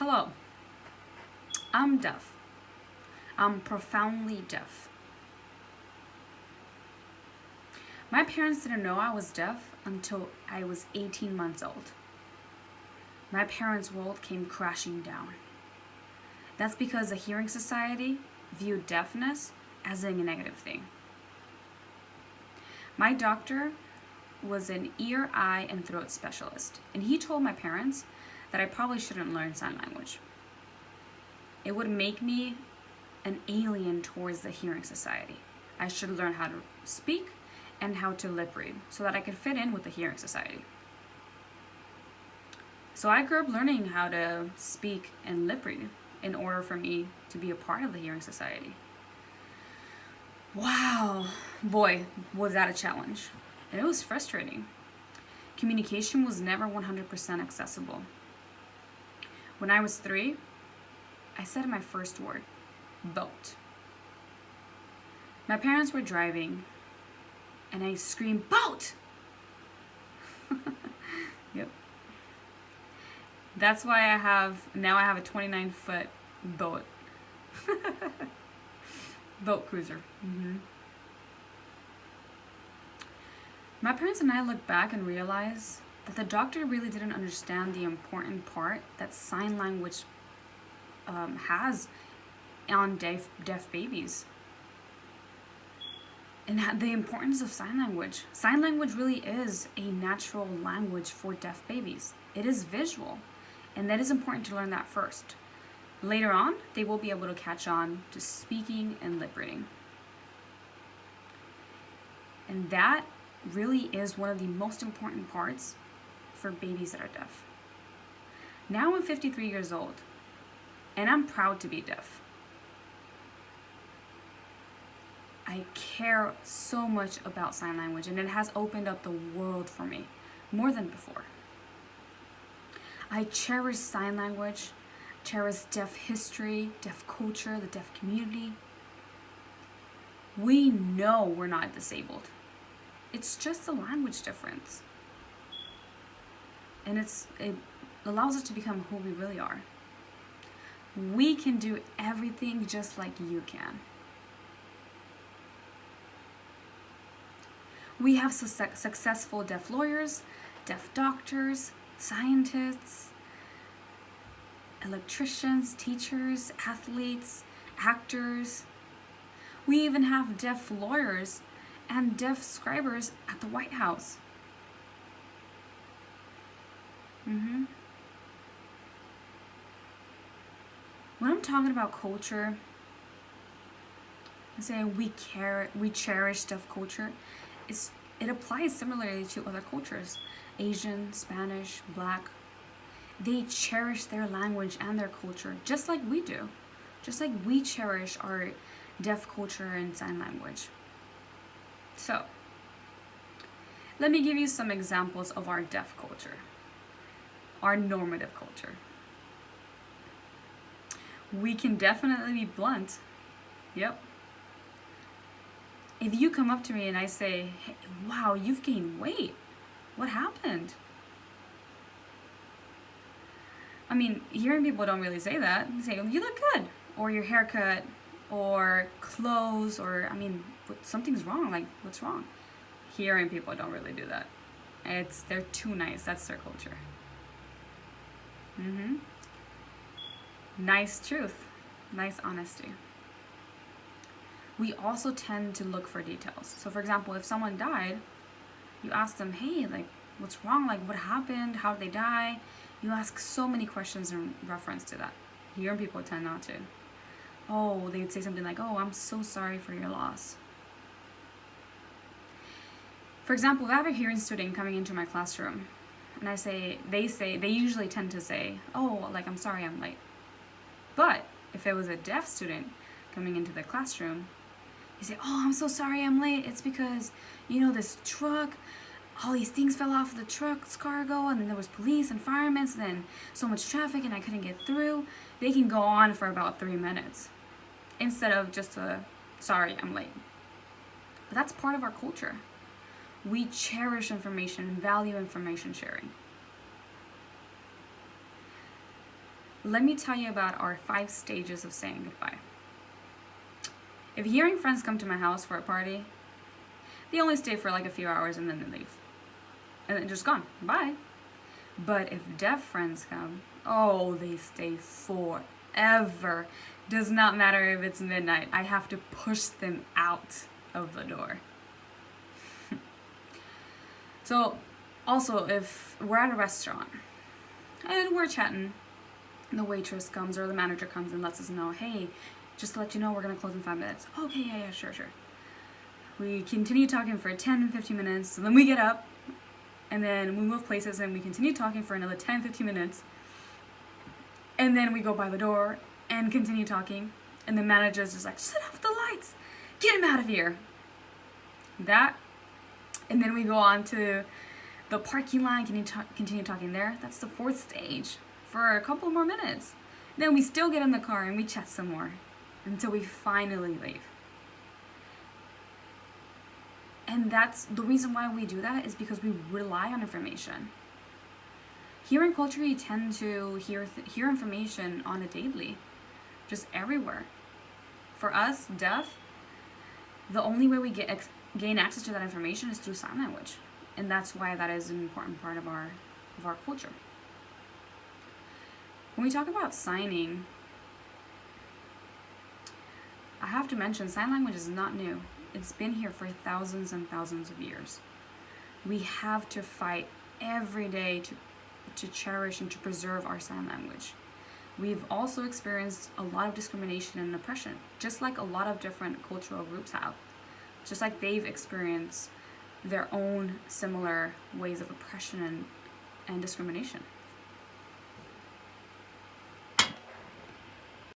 Hello, I'm deaf. I'm profoundly deaf. My parents didn't know I was deaf until I was 18 months old. My parents' world came crashing down. That's because the Hearing Society viewed deafness as a negative thing. My doctor was an ear, eye, and throat specialist, and he told my parents that I probably shouldn't learn sign language. It would make me an alien towards the Hearing Society. I should learn how to speak and how to lip read so that I could fit in with the Hearing Society. So I grew up learning how to speak and lip read in order for me to be a part of the Hearing Society. Wow, boy, was that a challenge. And it was frustrating. Communication was never 100% accessible. When I was 3, I said my first word, boat. My parents were driving, and I screamed, boat! Yep. That's why I have a 29-foot boat. Boat cruiser. My parents and I look back and realize that the doctor really didn't understand the important part that sign language has on deaf babies. And the importance of sign language. Sign language really is a natural language for deaf babies. It is visual, and that is important to learn that first. Later on, they will be able to catch on to speaking and lip reading. And that really is one of the most important parts for babies that are deaf. Now I'm 53 years old, and I'm proud to be deaf. I care so much about sign language, and it has opened up the world for me more than before. I cherish sign language, cherish deaf history, deaf culture, the deaf community. We know we're not disabled. It's just a language difference. And it allows us to become who we really are. We can do everything just like you can. We have successful deaf lawyers, deaf doctors, scientists, electricians, teachers, athletes, actors. We even have deaf lawyers and deaf scribers at the White House. When I'm talking about culture, I'm saying we cherish deaf culture. It applies similarly to other cultures. Asian, Spanish, Black. They cherish their language and their culture just like we do. Just like we cherish our deaf culture and sign language. So, let me give you some examples of our deaf culture. Our normative culture. We can definitely be blunt. Yep. If you come up to me and I say, hey, wow, you've gained weight. What happened? I mean, hearing people don't really say that. They say, you look good. Or your haircut, or clothes, or, something's wrong. Like, what's wrong? Hearing people don't really do that. They're too nice. That's their culture. Nice truth. Nice honesty. We also tend to look for details. So for example, if someone died, you ask them, hey, like, what's wrong? Like, what happened? How did they die? You ask so many questions in reference to that. Hearing people tend not to. Oh, they'd say something like, oh, I'm so sorry for your loss. For example, if I have a hearing student coming into my classroom, and they usually tend to say, oh, like, I'm sorry I'm late. But if it was a deaf student coming into the classroom, you say, oh, I'm so sorry I'm late. It's because, this truck, all these things fell off the truck's cargo, and then there was police and firemen, and then so much traffic, and I couldn't get through. They can go on for about 3 minutes instead of just sorry, I'm late. But that's part of our culture. We cherish information and value information sharing. let me tell you about our 5 stages of saying goodbye. If hearing friends come to my house for a party, they only stay for like a few hours and then they leave. And then just gone. Bye. But if deaf friends come, oh, they stay forever. Does not matter if it's midnight. I have to push them out of the door. So, also, if we're at a restaurant and we're chatting, the waitress comes or the manager comes and lets us know, hey, just to let you know, we're going to close in 5 minutes. Okay, yeah, sure. We continue talking for 10, 15 minutes, and then we get up, and then we move places, and we continue talking for another 10, 15 minutes, and then we go by the door and continue talking, and the manager's just like, shut off the lights, get him out of here. That, and then we go on to the parking lot, continue talking there. That's the 4th stage for a couple more minutes. Then we still get in the car and we chat some more until we finally leave. And that's the reason why we do that, is because we rely on information. Here in culture, you tend to hear information on a daily, just everywhere. For us, deaf, the only way we gain access to that information is through sign language, and that's why that is an important part of our culture. When we talk about signing, I have to mention sign language is not new. It's been here for thousands and thousands of years. We have to fight every day to cherish and to preserve our sign language. We've also experienced a lot of discrimination and oppression, just like a lot of different cultural groups have. Just like they've experienced their own similar ways of oppression and discrimination.